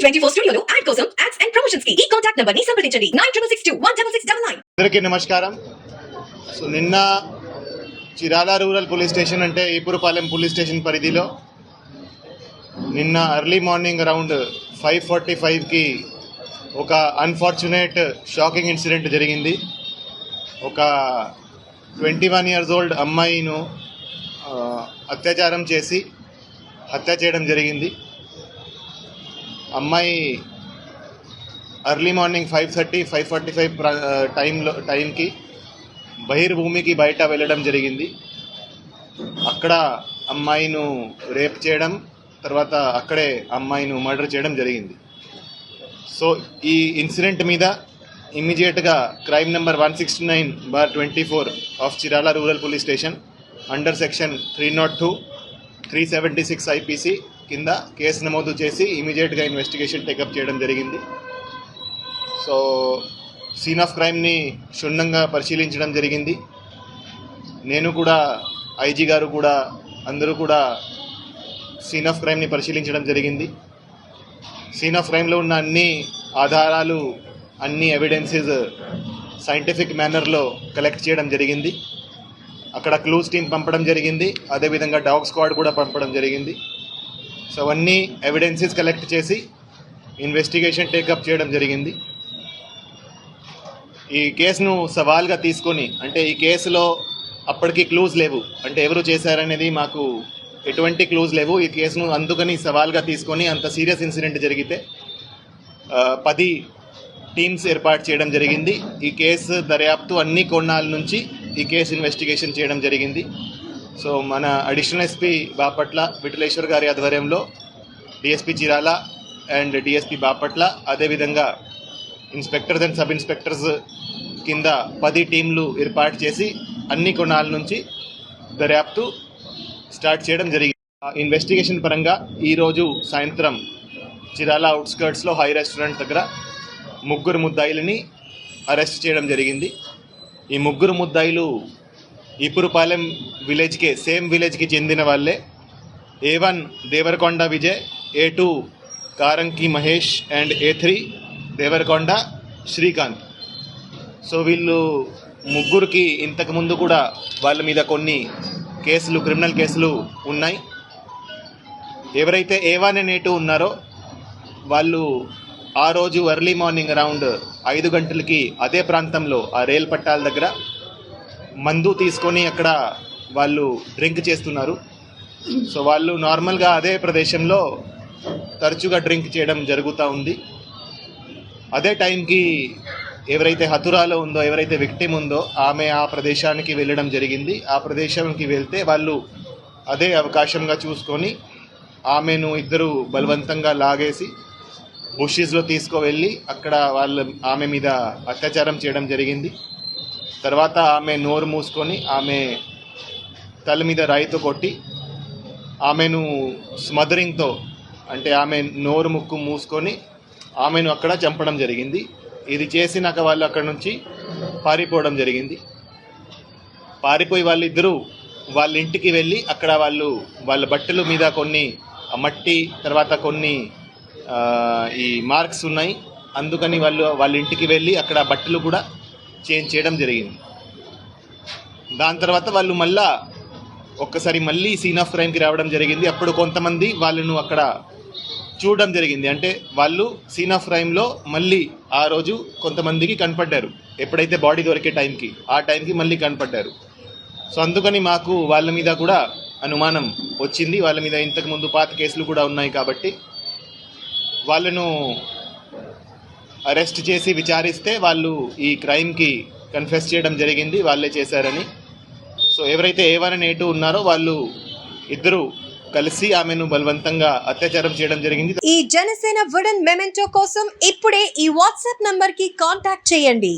టీవీ24 స్టూడియోలో యాడ్ కోసం ads and promotions కి ఈ కాంటాక్ట్ నంబర్ ని సంప్రదించండి 9662166699. అందరికీ నమస్కారం. సో నిన్న చిరాల రూరల్ పోలీస్ స్టేషన్ అంటే ఈపురపాలెం పోలీస్ స్టేషన్ పరిధిలో నిన్న ఎర్లీ మార్నింగ్ అరౌండ్ 5:45కి ఒక అన్ఫార్చునేట్ షాకింగ్ ఇన్సిడెంట్ జరిగింది. ఒక 21 years old అమ్మాయిను అత్యాచారం చేసి హత్య చేయడం జరిగింది. అమ్మాయి ఎర్లీ మార్నింగ్ 5:30-5:45 టైంకి బహిర్భూమికి బయట వెళ్ళడం జరిగింది. అక్కడ అమ్మాయిను రేప్ చేయడం, తర్వాత అక్కడే అమ్మాయిను మర్డర్ చేయడం జరిగింది. సో ఈ ఇన్సిడెంట్ మీద ఇమ్మీడియట్గా crime number 169/24 of Chirala rural police station under section 302, 376 IPC కింద కేసు నమోదు చేసి ఇమీడియట్గా ఇన్వెస్టిగేషన్ టేకప్ చేయడం జరిగింది. సో సీన్ ఆఫ్ క్రైమ్ని క్షుణ్ణంగా పరిశీలించడం జరిగింది. నేను కూడా, ఐజీ గారు కూడా, అందరూ కూడా సీన్ ఆఫ్ క్రైమ్ని పరిశీలించడం జరిగింది. సీన్ ఆఫ్ క్రైమ్లో ఉన్న అన్ని ఆధారాలు, అన్ని ఎవిడెన్సెస్ సైంటిఫిక్ మేనర్లో కలెక్ట్ చేయడం జరిగింది. అక్కడ క్లూస్ టీమ్ పంపడం జరిగింది, అదేవిధంగా డాగ్ స్క్వాడ్ కూడా పంపడం జరిగింది. సో అవన్నీ ఎవిడెన్సెస్ కలెక్ట్ చేసి ఇన్వెస్టిగేషన్ టేకప్ చేయడం జరిగింది. ఈ కేసును సవాల్గా తీసుకొని, అంటే ఈ కేసులో అప్పటికి క్లూస్ లేవు, అంటే ఎవరు చేశారనేది మాకు ఎటువంటి క్లూస్ లేవు. ఈ కేసును అందుకని సవాల్గా తీసుకొని అంత సీరియస్ ఇన్సిడెంట్ జరిగితే 10 టీమ్స్ ఏర్పాటు చేయడం జరిగింది. ఈ కేసు దర్యాప్తు అన్ని కోణాల నుంచి ఈ కేసు ఇన్వెస్టిగేషన్ చేయడం జరిగింది. సో మన అడిషనల్ ఎస్పీ బాపట్ల విఠలేశ్వర్ గారి ఆధ్వర్యంలో DSP Chirala and DSP Bapatla, అదేవిధంగా ఇన్స్పెక్టర్స్ అండ్ సబ్ ఇన్స్పెక్టర్స్ కింద 10 టీంలు ఏర్పాటు చేసి అన్ని కోణాల నుంచి దర్యాప్తు స్టార్ట్ చేయడం జరిగింది. ఇన్వెస్టిగేషన్ పరంగా ఈరోజు సాయంత్రం చిరాల అవుట్స్కర్ట్స్లో హై రెస్టారెంట్ దగ్గర 3 ముద్దాయిలని అరెస్ట్ చేయడం జరిగింది. ఈ 3 ముద్దాయిలు ఈపురపాలెం విలేజ్కే, సేమ్ విలేజ్కి చెందిన వాళ్ళే. A1 Devarakonda Vijay, A2 Karanki Mahesh and A3 Devarakonda Srikanth. So వీళ్ళు ముగ్గురికి ఇంతకుముందు కూడా వాళ్ళ మీద కొన్ని కేసులు, క్రిమినల్ కేసులు ఉన్నాయి. ఎవరైతే A1 and A2 ఉన్నారో వాళ్ళు ఆ రోజు ఎర్లీ మార్నింగ్ అరౌండ్ 5 గంటలకి అదే ప్రాంతంలో, ఆ రైలు పట్టాల దగ్గర మందు తీసుకొని అక్కడ వాళ్ళు డ్రింక్ చేస్తున్నారు. సో వాళ్ళు నార్మల్గా అదే ప్రదేశంలో తరచుగా డ్రింక్ చేయడం జరుగుతూ ఉంది. అదే టైంకి ఎవరైతే హతురాలో ఉందో, ఎవరైతే విక్టిమ్ ఉందో, ఆమె ఆ ప్రదేశానికి వెళ్ళడం జరిగింది. ఆ ప్రదేశానికి వెళ్తే వాళ్ళు అదే అవకాశంగా చూసుకొని ఆమెను ఇద్దరు బలవంతంగా లాగేసి బుషెస్లో తీసుకువెళ్ళి అక్కడ ఆమె మీద అత్యాచారం చేయడం జరిగింది. తర్వాత ఆమె నోరు మూసుకొని ఆమె తల మీద రాయితో కొట్టి ఆమెను స్మదరింగ్తో, అంటే ఆమె నోరు ముక్కు మూసుకొని ఆమెను అక్కడ చంపడం జరిగింది. ఇది చేసినాక వాళ్ళు అక్కడ నుంచి పారిపోవడం జరిగింది. పారిపోయి వాళ్ళిద్దరూ వాళ్ళ ఇంటికి వెళ్ళి అక్కడ వాళ్ళ బట్టల మీద కొన్ని మట్టి, తర్వాత కొన్ని ఈ మార్క్స్ ఉన్నాయి. అందుకని వాళ్ళ ఇంటికి వెళ్ళి అక్కడ బట్టలు కూడా చేంజ్ చేయడం జరిగింది. దాని తర్వాత వాళ్ళు ఒక్కసారి మళ్ళీ సీన్ ఆఫ్ క్రైమ్కి రావడం జరిగింది. అప్పుడు కొంతమంది వాళ్ళను అక్కడ చూడడం జరిగింది. అంటే వాళ్ళు సీన్ ఆఫ్ క్రైమ్లో మళ్ళీ ఆ రోజు కొంతమందికి కనపడ్డారు. ఎప్పుడైతే బాడీ దొరికే టైంకి, ఆ టైంకి మళ్ళీ కనపడ్డారు. సో అందుకని మాకు వాళ్ళ మీద కూడా అనుమానం వచ్చింది. వాళ్ళ మీద ఇంతకుముందు పాత కేసులు కూడా ఉన్నాయి కాబట్టి వాళ్ళను అరెస్ట్ చేసి విచారిస్తే వాళ్ళు ఈ క్రైమ్కి కన్ఫెస్ చేయడం జరిగింది, వాళ్ళే చేశారని. సో ఎవరైతే A1 and A2 ఉన్నారో వాళ్ళు ఇద్దరు కలిసి ఆమెను బలవంతంగా అత్యాచారం చేయడం జరిగింది. ఈ జనసేన వుడెన్ మెమెంటో కోసం ఇప్పుడే ఈ వాట్సాప్ నంబర్ కి కాంటాక్ట్ చేయండి.